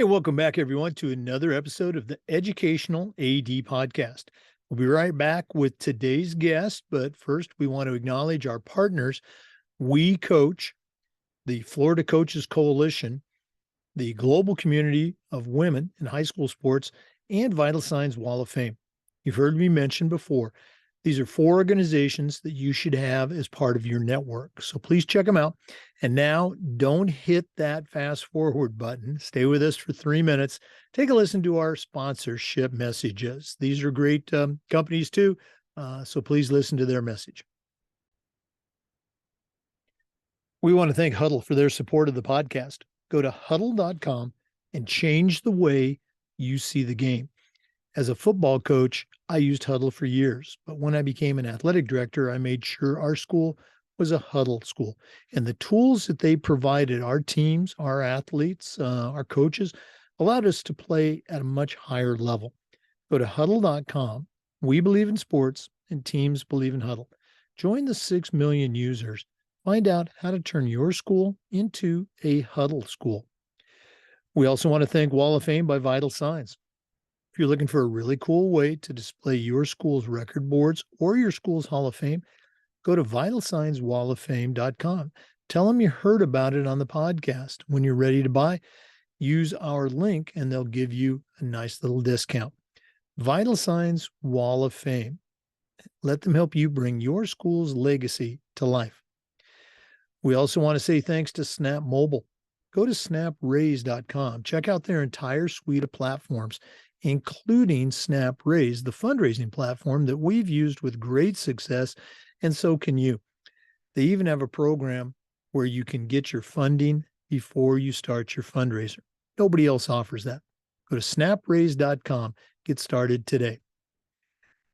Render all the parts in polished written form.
Hey, welcome back, everyone, to another episode of the Educational AD Podcast. We'll be right back with today's guest, but first, we want to acknowledge our partners. We Coach, the Florida Coaches Coalition, the Global Community of Women in High School Sports, and Vital Signs Wall of Fame. You've heard me mention before. These are 4 organizations that you should have as part of your network. So please check them out. And now don't hit that fast forward button. Stay with us for 3 minutes. Take a listen to our sponsorship messages. These are great companies too. So please listen to their message. We want to thank Huddle for their support of the podcast. Go to huddle.com and change the way you see the game. As a football coach, I used Huddle for years, but when I became an athletic director, I made sure our school was a Huddle school. And the tools that they provided our teams, our athletes, our coaches, allowed us to play at a much higher level. Go to huddle.com. We believe in sports, and teams believe in Huddle. Join the 6 million users. Find out how to turn your school into a Huddle school. We also want to thank Wall of Fame by Vital Signs. If you're looking for a really cool way to display your school's record boards or your school's Hall of Fame, go to vitalsignswalloffame.com. Tell them you heard about it on the podcast. When you're ready to buy, use our link and they'll give you a nice little discount. Vital Signs Wall of Fame. Let them help you bring your school's legacy to life. We also want to say thanks to Snap Mobile. Go to snapraise.com. Check out their entire suite of platforms, including SnapRaise, the fundraising platform that we've used with great success, and so can you. They even have a program where you can get your funding before you start your fundraiser. Nobody else offers that. Go to snapraise.com. Get started today.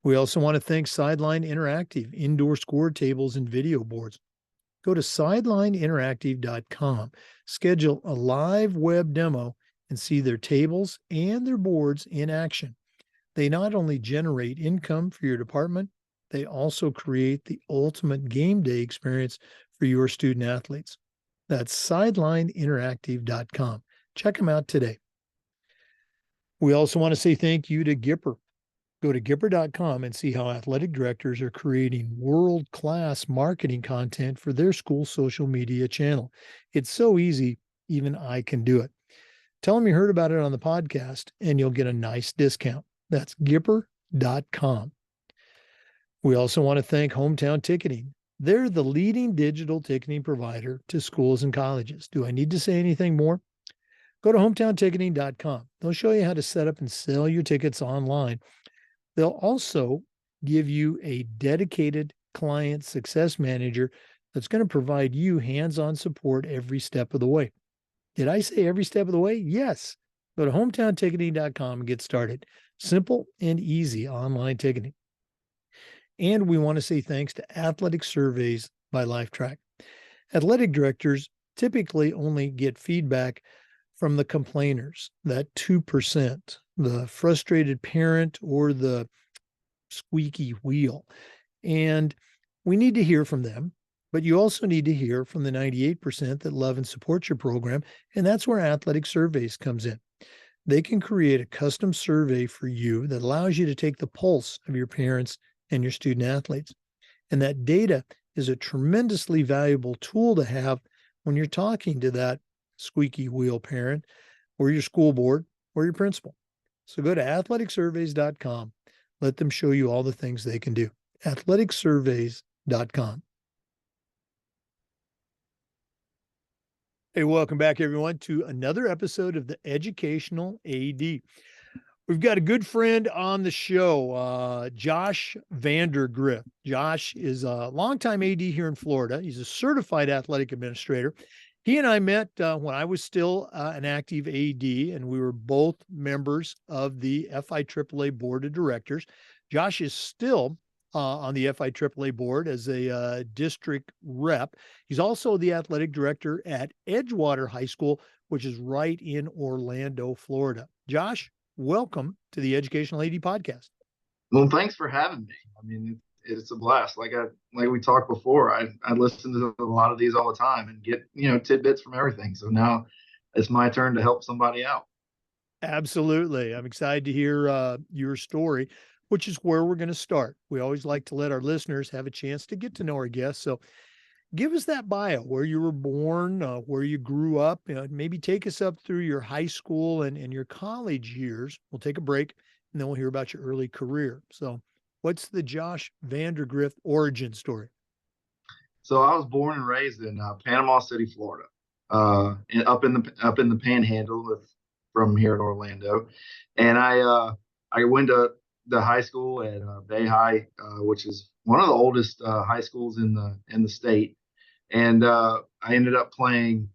We also want to thank Sideline Interactive, indoor score tables and video boards. Go to sidelineinteractive.com. Schedule a live web demo and see their tables and their boards in action. They not only generate income for your department, they also create the ultimate game day experience for your student athletes. That's sidelineinteractive.com. Check them out today. We also want to say thank you to Gipper. Go to Gipper.com and see how athletic directors are creating world-class marketing content for their school social media channel. It's so easy, even I can do it. Tell them you heard about it on the podcast and you'll get a nice discount. That's Gipper.com. We also want to thank Hometown Ticketing. They're the leading digital ticketing provider to schools and colleges. Do I need to say anything more? Go to hometownticketing.com. They'll show you how to set up and sell your tickets online. They'll also give you a dedicated client success manager that's going to provide you hands-on support every step of the way. Did I say every step of the way? Yes. Go to hometownticketing.com and get started. Simple and easy online ticketing. And we want to say thanks to Athletic Surveys by LifeTrack. Athletic directors typically only get feedback from the complainers, that 2%, the frustrated parent or the squeaky wheel. And we need to hear from them, but you also need to hear from the 98% that love and support your program. And that's where Athletic Surveys comes in. They can create a custom survey for you that allows you to take the pulse of your parents and your student athletes. And that data is a tremendously valuable tool to have when you're talking to that squeaky wheel parent or your school board or your principal. So go to athleticsurveys.com. Let them show you all the things they can do. athleticsurveys.com. Hey, welcome back, everyone, to another episode of the Educational AD. We've got a good friend on the show, Josh Vandergrift. Josh is a longtime AD here in Florida. He's a certified athletic administrator. He and I met when I was still an active AD, and we were both members of the FIAAA Board of Directors. Josh is still on the FIAAA board as a district rep. He's also the athletic director at Edgewater High School, which is right in Orlando, Florida. Josh, welcome to the Educational AD Podcast. Well, thanks for having me. I mean, it's a blast. Like we talked before, I listen to a lot of these all the time and get tidbits from everything. So now it's my turn to help somebody out. Absolutely. I'm excited to hear your story, which is where we're going to start. We always like to let our listeners have a chance to get to know our guests. So give us that bio, where you were born, where you grew up, maybe take us up through your high school and your college years. We'll take a break and then we'll hear about your early career. So, what's the Josh Vandergrift origin story? So I was born and raised in Panama City, Florida, up in the Panhandle from here in Orlando, and I went to the high school at Bay High, which is one of the oldest high schools in the state, and I ended up playing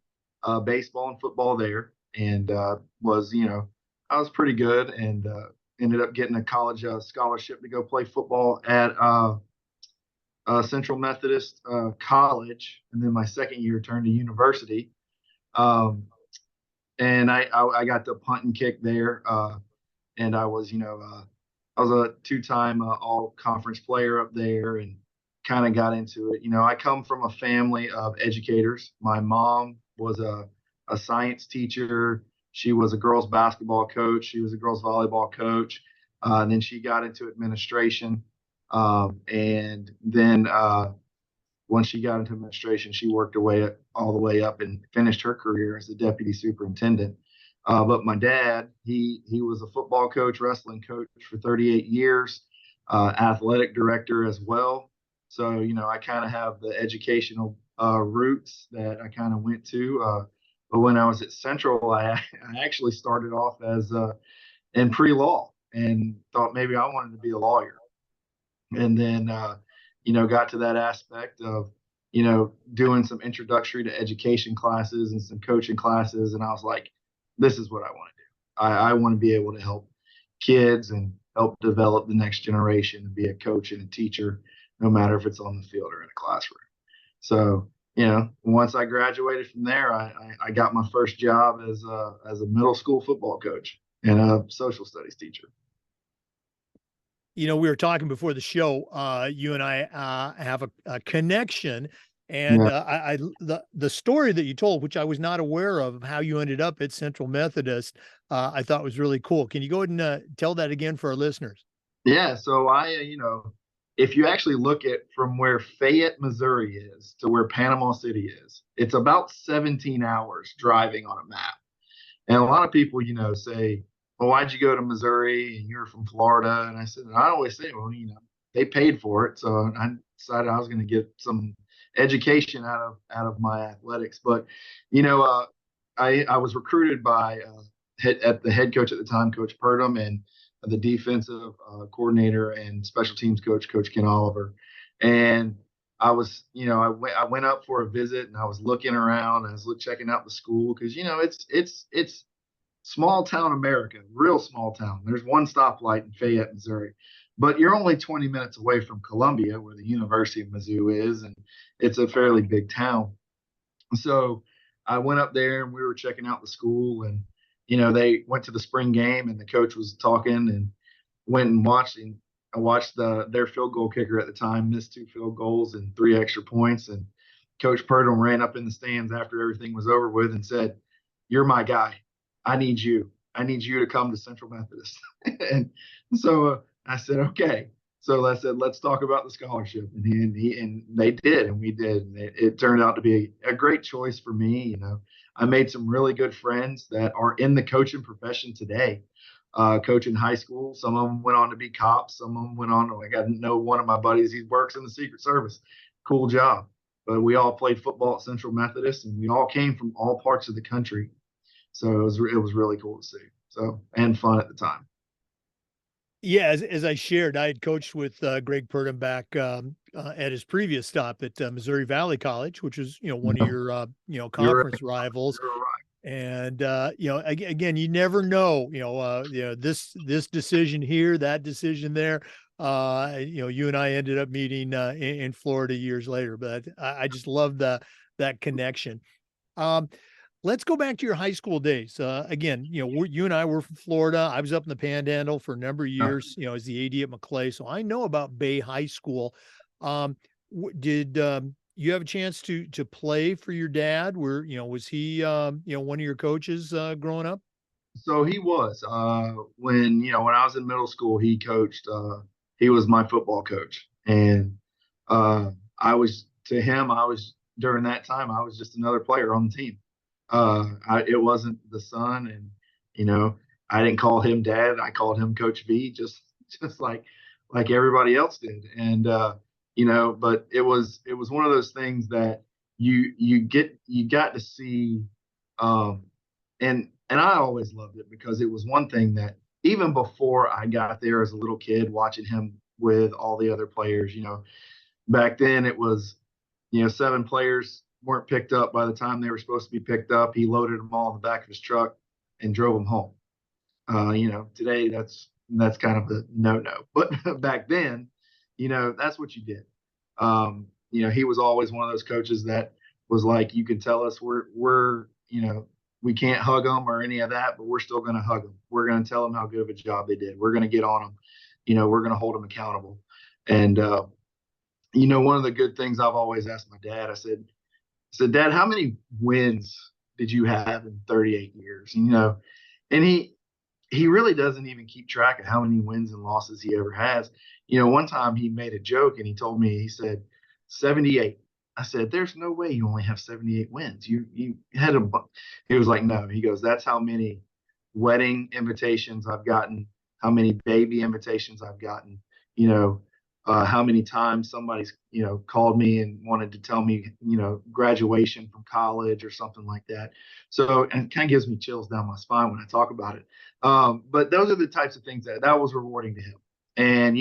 baseball and football there, and I was pretty good, and ended up getting a college scholarship to go play football at Central Methodist College, and then my second year turned to university. Um, and I got to punt and kick there, and I was a two-time all conference player up there, and kind of got into it. I come from a family of educators. My mom was a science teacher. She was a girls basketball coach. She was a girls volleyball coach. And then she got into administration. And then once she got into administration, she worked her way all the way up and finished her career as a deputy superintendent. But my dad, he was a football coach, wrestling coach for 38 years, athletic director as well. So I kind of have the educational roots that I kind of went to. But when I was at Central, I actually started off as in pre-law and thought maybe I wanted to be a lawyer, and then got to that aspect of doing some introductory to education classes and some coaching classes, and I was like, this is what I want to do. I want to be able to help kids and help develop the next generation and be a coach and a teacher, no matter if it's on the field or in a classroom. So once I graduated from there, I got my first job as a middle school football coach and a social studies teacher. We were talking before the show. You and I have a connection, and Yeah. the story that you told, which I was not aware of how you ended up at Central Methodist, I thought was really cool. Can you go ahead and tell that again for our listeners? Yeah, so if you actually look at from where Fayette, Missouri is to where Panama City is, it's about 17 hours driving on a map. And a lot of people, say, well, why'd you go to Missouri and you're from Florida? And I said, and I always say, well, they paid for it. So I decided I was going to get some education out of my athletics. But, I was recruited by the head coach at the time, Coach Purdom, and the defensive coordinator and special teams coach, Coach Ken Oliver. And I was, I went up for a visit and I was looking around. I was checking out the school because, it's small town America, real small town. There's one stoplight in Fayette, Missouri, but you're only 20 minutes away from Columbia, where the University of Mizzou is, and it's a fairly big town. So I went up there and we were checking out the school, and they went to the spring game, and the coach was talking, and went and watched. And I watched their field goal kicker at the time missed 2 field goals and 3 extra points, and Coach Purdom ran up in the stands after everything was over with and said, "You're my guy. I need you. I need you to come to Central Methodist." And so I said, okay. So I said, let's talk about the scholarship. And they did, and we did. And it turned out to be a great choice for me. I made some really good friends that are in the coaching profession today, coaching high school. Some of them went on to be cops. Some of them went on. I got to know one of my buddies. He works in the Secret Service. Cool job. But we all played football at Central Methodist, and we all came from all parts of the country. So it was really cool to see. So, and fun at the time. Yeah, as I shared, I had coached with Greg Purdom back at his previous stop at Missouri Valley College, which is one of Yeah, your you're conference rivals. you're right. And again, you never know, this decision here, that decision there. You and I ended up meeting in Florida years later, but I just love that connection. Um, let's go back to your high school days. Again, you and I were from Florida. I was up in the Panhandle for a number of years, as the AD at McClay. So I know about Bay High School. Did you have a chance to play for your dad? Was he one of your coaches growing up? So he was when when I was in middle school, he coached. He was my football coach, and I was to him. I was during that time. I was just another player on the team. It wasn't the son, and you know, I didn't call him dad. I called him Coach V, just like everybody else did. And but it was one of those things that you got to see. Um, and I always loved it because it was one thing that even before I got there as a little kid, watching him with all the other players, back then it was, seven players weren't picked up by the time they were supposed to be picked up. He loaded them all in the back of his truck and drove them home. Today that's kind of a no-no, but back then, that's what you did. He was always one of those coaches that was like, you can tell us we're we can't hug them or any of that, but we're still going to hug them. We're going to tell them how good of a job they did. We're going to get on them. We're going to hold them accountable. And one of the good things I've always asked my dad, I said, Dad, how many wins did you have in 38 years? And he really doesn't even keep track of how many wins and losses he ever has. One time he made a joke and he told me, he said, 78. I said, there's no way you only have 78 wins. You had a, he was like, no. He goes, that's how many wedding invitations I've gotten, how many baby invitations I've gotten, how many times somebody's, called me and wanted to tell me, graduation from college or something like that. So, and it kind of gives me chills down my spine when I talk about it. But those are the types of things that was rewarding to him. And,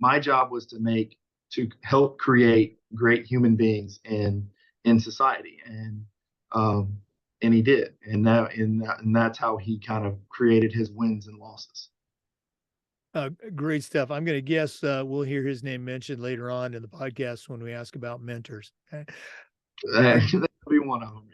my job was to help create great human beings in society. And he did. And that's how he kind of created his wins and losses. Great stuff. I'm going to guess we'll hear his name mentioned later on in the podcast when we ask about mentors. Okay? That'll be one of them.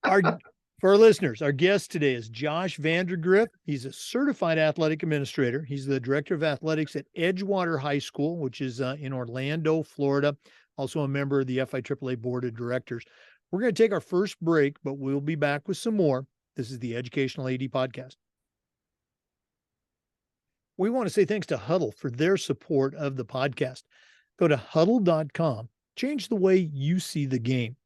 Yeah. For our listeners, our guest today is Josh Vandergrift. He's a certified athletic administrator. He's the director of athletics at Edgewater High School, which is in Orlando, Florida. Also a member of the FIAAA Board of Directors. We're going to take our first break, but we'll be back with some more. This is the Educational AD Podcast. We want to say thanks to Huddle for their support of the podcast. Go to huddle.com. Change the way you see the game.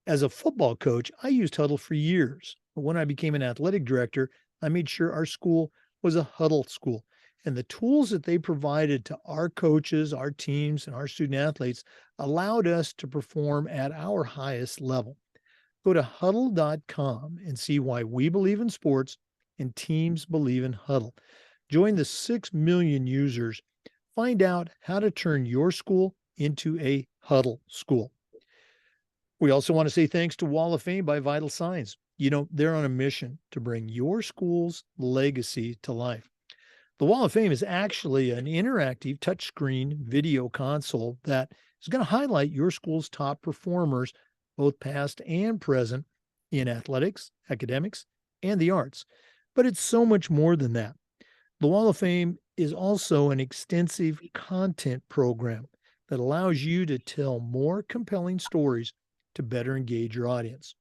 As a football coach, I used Huddle for years. But when I became an athletic director, I made sure our school was a Huddle school. And the tools that they provided to our coaches, our teams, and our student athletes allowed us to perform at our highest level. Go to huddle.com and see why we believe in sports and teams believe in Huddle. Join the 6 million users. Find out how to turn your school into a Huddle school. We also want to say thanks to Wall of Fame by Vital Signs. They're on a mission to bring your school's legacy to life. The Wall of Fame is actually an interactive touchscreen video console that is going to highlight your school's top performers, both past and present, in athletics, academics, and the arts. But it's so much more than that. The Wall of Fame is also an extensive content program that allows you to tell more compelling stories to better engage your audience.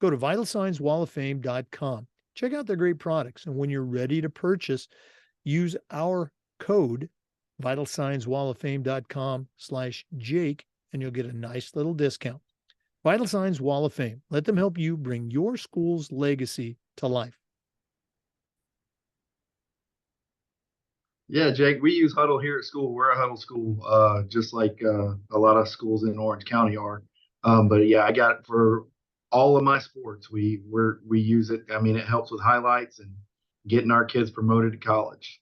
Go to vitalsignswalloffame.com. Check out their great products. And when you're ready to purchase, use our code vitalsignswalloffame.com/Jake, and you'll get a nice little discount. Vital Signs Wall of Fame. Let them help you bring your school's legacy to life. Yeah, Jake, we use Huddle here at school. We're a Huddle school, just like a lot of schools in Orange County are. But yeah, I got it for all of my sports. We use it. I mean, it helps with highlights and getting our kids promoted to college.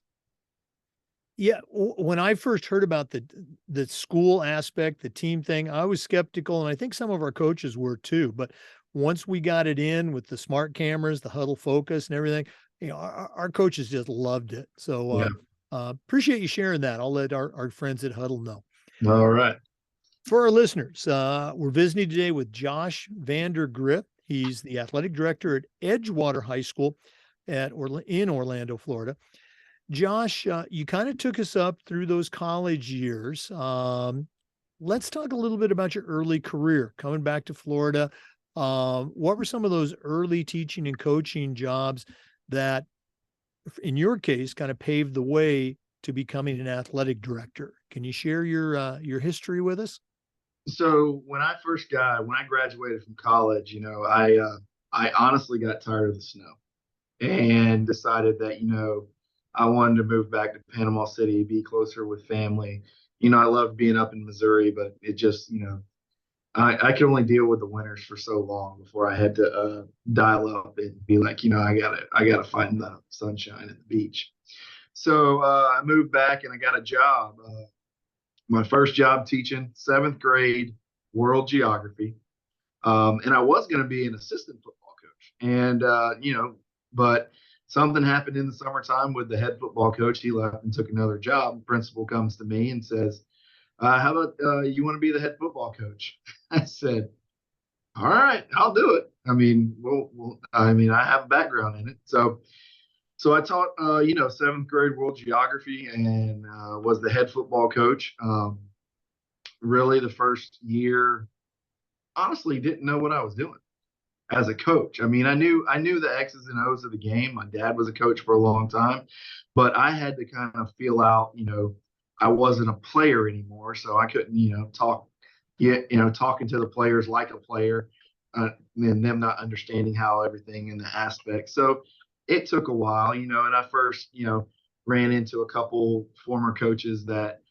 Yeah, when I first heard about the school aspect, the team thing, I was skeptical, and I think some of our coaches were too. But once we got it in with the smart cameras, the Huddle Focus, and everything, our coaches just loved it. So Yeah. Appreciate you sharing that. I'll let our friends at Huddle know. All right. For our listeners, we're visiting today with Josh Vandergrift. He's the athletic director at Edgewater High School in Orlando, Florida. Josh, you kind of took us up through those college years. Let's talk a little bit about your early career coming back to Florida. What were some of those early teaching and coaching jobs that, in your case, kind of paved the way to becoming an athletic director. Can you share your history with us? So when I graduated from college, I honestly got tired of the snow and decided that, I wanted to move back to Panama City, be closer with family. I loved being up in Missouri, but it just, I could only deal with the winters for so long before I had to dial up and be like, I gotta find the sunshine at the beach. So I moved back and I got a job. My first job teaching seventh grade world geography. And I was going to be an assistant football coach. And, but something happened in the summertime with the head football coach. He left and took another job. The principal comes to me and says, how about you want to be the head football coach? I said, all right, I'll do it. I mean, I have a background in it. So I taught, seventh grade world geography and was the head football coach. Really, the first year, honestly, didn't know what I was doing as a coach. I mean, I knew the X's and O's of the game. My dad was a coach for a long time, but I had to kind of feel out, I wasn't a player anymore, so I couldn't, talking to the players like a player, and them not understanding how everything in the aspects. So it took a while, and I first, ran into a couple former coaches that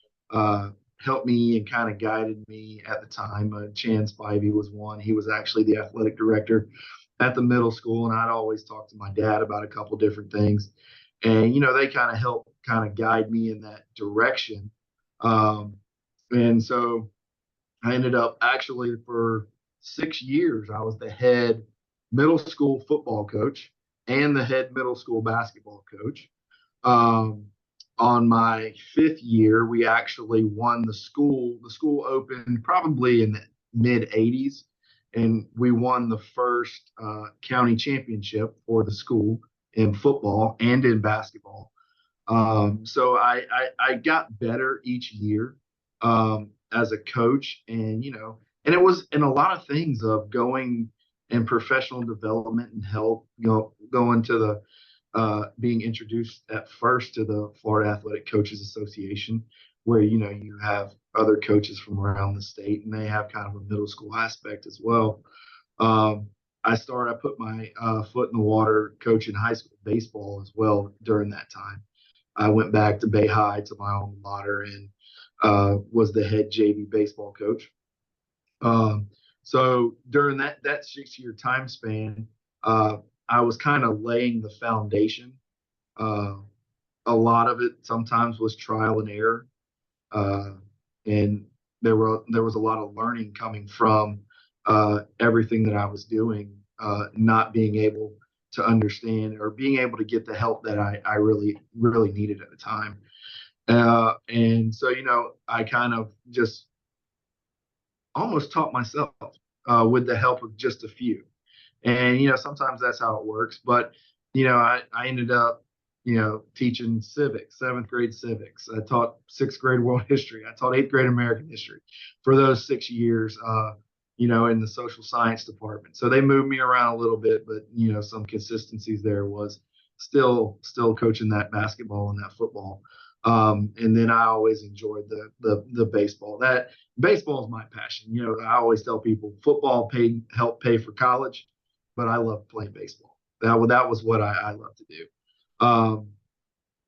helped me and kind of guided me at the time. Chan Spivey was one. He was actually the athletic director at the middle school, and I'd always talk to my dad about a couple different things. And, they kind of helped kind of guide me in that direction. And so I ended up actually for 6 years, I was the head middle school football coach and the head middle school basketball coach. Um, on my fifth year, we actually won the school. The school opened probably in the mid 80s, and we won the first county championship for the school in football and in basketball. So I got better each year as a coach, and it was in a lot of things of going in professional development and help, going to the being introduced at first to the Florida Athletic Coaches Association, where you have other coaches from around the state, and they have kind of a middle school aspect as well. I put my foot in the water coaching high school baseball as well during that time. I went back to Bay High to my alma mater and was the head JV baseball coach. So during that 6 year time span, I was kind of laying the foundation. Uh, a lot of it sometimes was trial and error, and there was a lot of learning coming from everything that I was doing, not being able to understand or being able to get the help that I really really needed at the time. And so I kind of just almost taught myself with the help of just a few. And, sometimes that's how it works. But, I ended up, teaching civics, seventh grade civics. I taught sixth grade world history. I taught eighth grade American history for those 6 years, in the social science department. So they moved me around a little bit, but, some consistencies there was still coaching that basketball and that football. And then I always enjoyed the baseball. That baseball is my passion. I always tell people football helped pay for college, but I love playing baseball. That was what I love to do.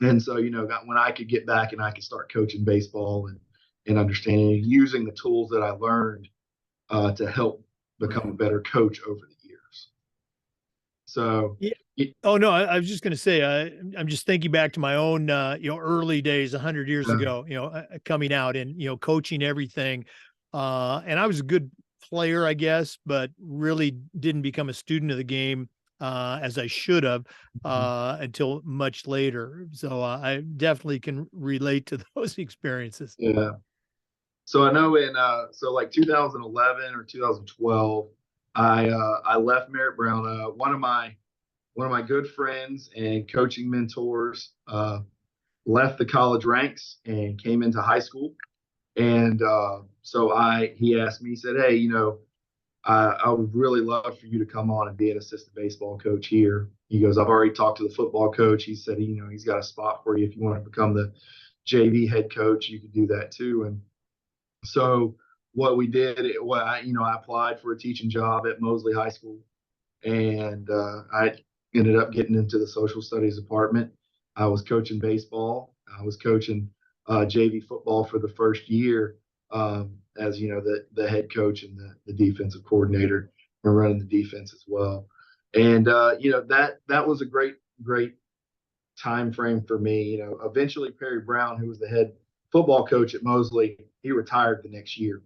And so, when I could get back and I could start coaching baseball and understanding, using the tools that I learned to help become a better coach over the years. So, yeah. Oh no, I was just going to say, I'm just thinking back to my own, early days, 100 years ago, coming out and, coaching everything. And I was a good player, I guess, but really didn't become a student of the game as I should have until much later. So I definitely can relate to those experiences. yeah. So I know like 2011 or 2012, I left Merritt Brown. One of my good friends and coaching mentors left the college ranks and came into high school. And so he asked me, he said, hey, I would really love for you to come on and be an assistant baseball coach here. He goes, I've already talked to the football coach. He said, he's got a spot for you. If you want to become the JV head coach, you could do that too. And so what we did, I applied for a teaching job at Mosley High School, and I ended up getting into the social studies department. I was coaching baseball. I was coaching JV football for the first year, as the head coach and the defensive coordinator, and running the defense as well. And that was a great time frame for me. Eventually Perry Brown, who was the head football coach at Mosley, he retired the next year,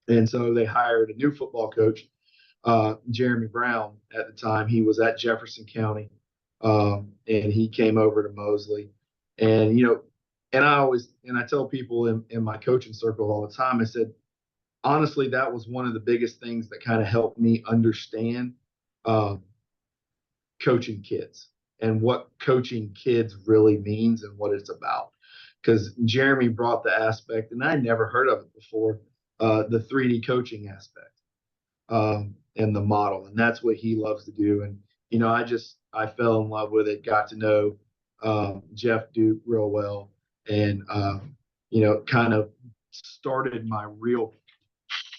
and so they hired a new football coach, Jeremy Brown. At the time, he was at Jefferson County, and he came over to Mosley. And I tell people in my coaching circle all the time, I said, honestly, that was one of the biggest things that kind of helped me understand um, coaching kids and what coaching kids really means and what it's about. Because Jeremy brought the aspect, and I never heard of it before, the 3D coaching aspect, and the model, and that's what he loves to do. And I fell in love with it, got to know Jeff Duke real well, and kind of started my real,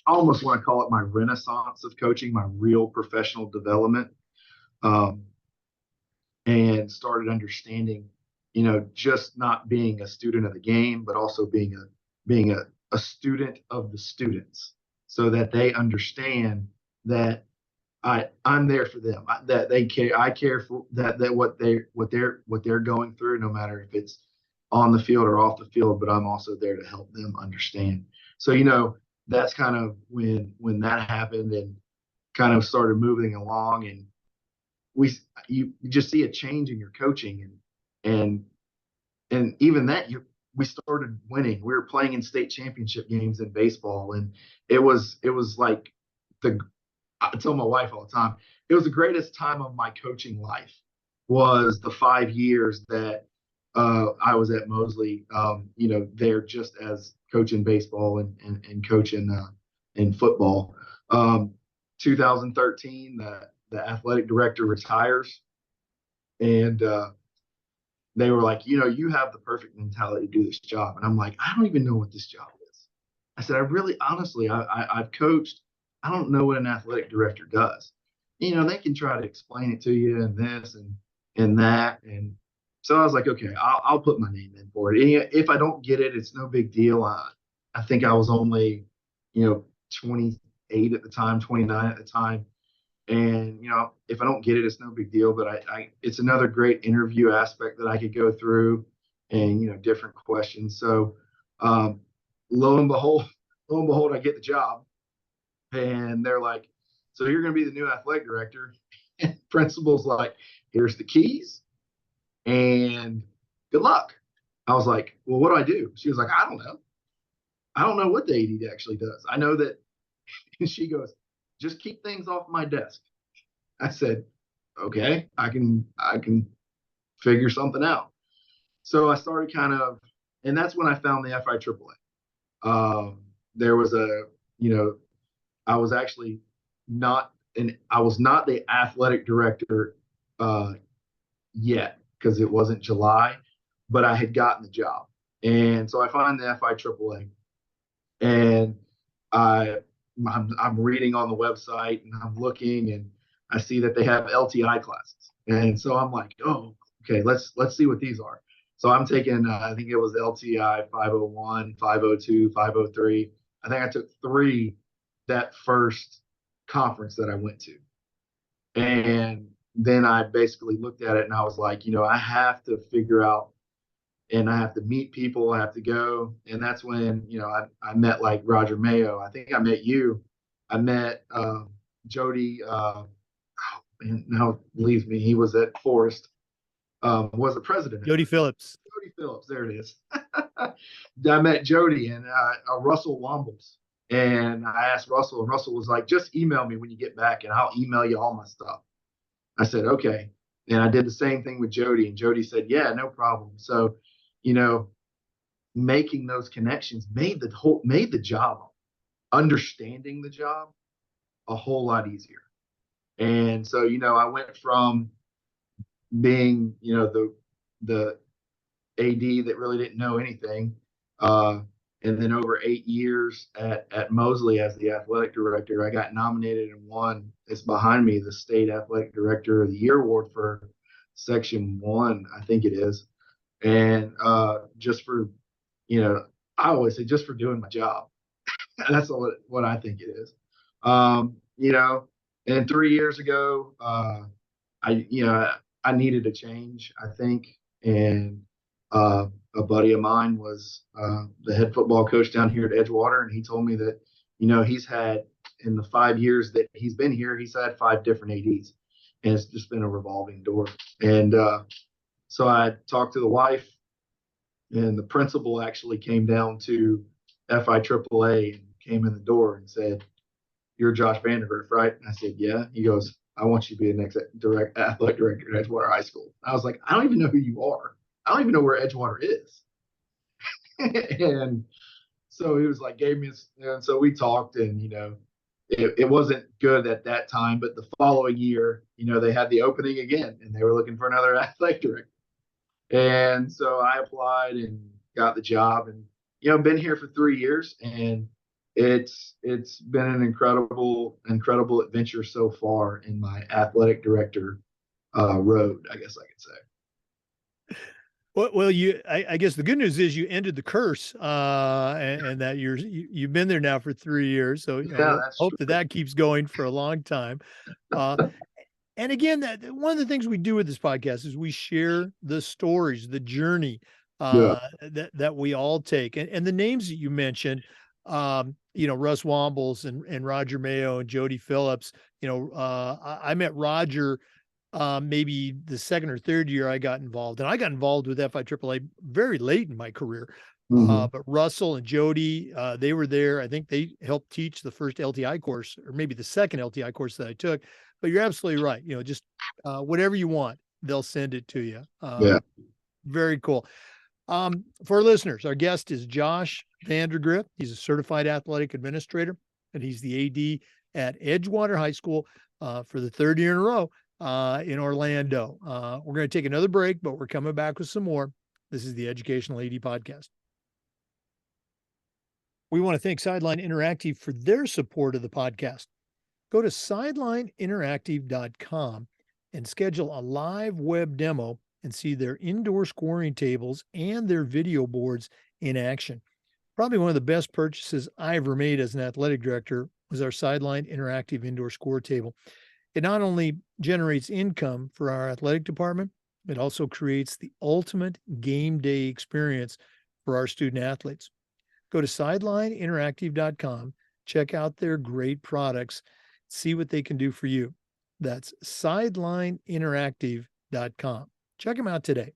I almost want to call it my renaissance of coaching, my real professional development, um, and started understanding, just not being a student of the game, but also being a student of the students, so that they understand that I'm there for them, that they care. I care for that what they're going through, no matter if it's on the field or off the field. But I'm also there to help them understand. So that's kind of when that happened, and kind of started moving along, and you just see a change in your coaching, and even that we started winning. We were playing in state championship games in baseball, and it was like the I tell my wife all the time, it was the greatest time of my coaching life, was the 5 years that I was at Mosley, there just as coaching baseball and coaching in football. 2013, the athletic director retires, and they were like, you have the perfect mentality to do this job. And I'm like, I don't even know what this job is. I said, I really, honestly, I've coached. I don't know what an athletic director does. They can try to explain it to you and this and that. And so I was like, okay, I'll put my name in for it. And if I don't get it, it's no big deal. I think I was only, 28 at the time, 29 at the time. And if I don't get it, it's no big deal. But it's another great interview aspect that I could go through, and different questions. So lo and behold, I get the job, and they're like, "So you're going to be the new athletic director." And principal's like, "Here's the keys, and good luck." I was like, "Well, what do I do?" She was like, "I don't know. I don't know what the AD actually does. I know that." And she goes, "Just keep things off my desk." I said, "Okay, I can figure something out." So I started and that's when I found the FIAAA. There was I was actually not, and I was not the athletic director yet, because it wasn't July, but I had gotten the job, and so I find the FIAAA, and I'm reading on the website, and I'm looking, and I see that they have LTI classes, and so I'm like, oh, okay, let's see what these are. So I'm taking, I think it was LTI 501, 502, 503. I think I took 3 that first conference that I went to, and then I basically looked at it, and I was like, I have to figure out, and I have to meet people. I have to go. And that's when, I met like Roger Mayo. I think I met you. I met Jody. And now it leaves me. He was at Forest, was the president. Jody Phillips. Jody Phillips. There it is. I met Jody and Russell Wombles. And I asked Russell, and Russell was like, just email me when you get back, and I'll email you all my stuff. I said, okay. And I did the same thing with Jody, and Jody said, yeah, no problem. So, making those connections made the job, understanding the job, a whole lot easier. And so, I went from being, the AD that really didn't know anything. And then over 8 years at Mosley as the athletic director, I got nominated and won. It's behind me, the State Athletic Director of the Year award for Section 1, I think it is. And just for, I always say just for doing my job. That's what I think it is. And 3 years ago, I needed a change, I think. And a buddy of mine was the head football coach down here at Edgewater, and he told me that, he's had in the 5 years that he's been here, he's had 5 different ADs, and it's just been a revolving door. And so I talked to the wife, and the principal actually came down to FIAAA and came in the door and said, "You're Josh Vandergrift, right?" And I said, "Yeah." He goes, "I want you to be the next athletic director at Edgewater High School." I was like, "I don't even know who you are. I don't even know where Edgewater is." And so he was like, gave me, and so we talked, and, it wasn't good at that time, but the following year, they had the opening again, and they were looking for another athletic director. And so I applied and got the job, and, been here for 3 years, and it's been an incredible adventure so far in my athletic director road, I guess I could say. Well, I guess the good news is you ended the curse, and that you've been there now for 3 years. So, Yeah, that's hope true. that keeps going for a long time. And again, that one of the things we do with this podcast is we share the stories, the journey Yeah. that we all take, and the names that you mentioned, Russ Wombles and Roger Mayo and Jody Phillips. I met Roger maybe the second or third year I got involved, and I got involved with FIAAA very late in my career. Mm-hmm. But Russell and Jody, they were there. I think they helped teach the first LTI course, or maybe the second LTI course that I took. But you're absolutely right. Just whatever you want, they'll send it to you. Yeah. Very cool. For our listeners, our guest is Josh Vandergrift. He's a certified athletic administrator, and he's the AD at Edgewater High School for the 3rd year in a row in Orlando. We're going to take another break, but we're coming back with some more. This is the Educational AD Podcast. We want to thank Sideline Interactive for their support of the podcast. Go to sidelineinteractive.com and schedule a live web demo and see their indoor scoring tables and their video boards in action. Probably one of the best purchases I ever made as an athletic director was our Sideline Interactive indoor score table. It not only generates income for our athletic department, it also creates the ultimate game day experience for our student athletes. Go to sidelineinteractive.com, check out their great products, see what they can do for you. That's sidelineinteractive.com. Check them out today.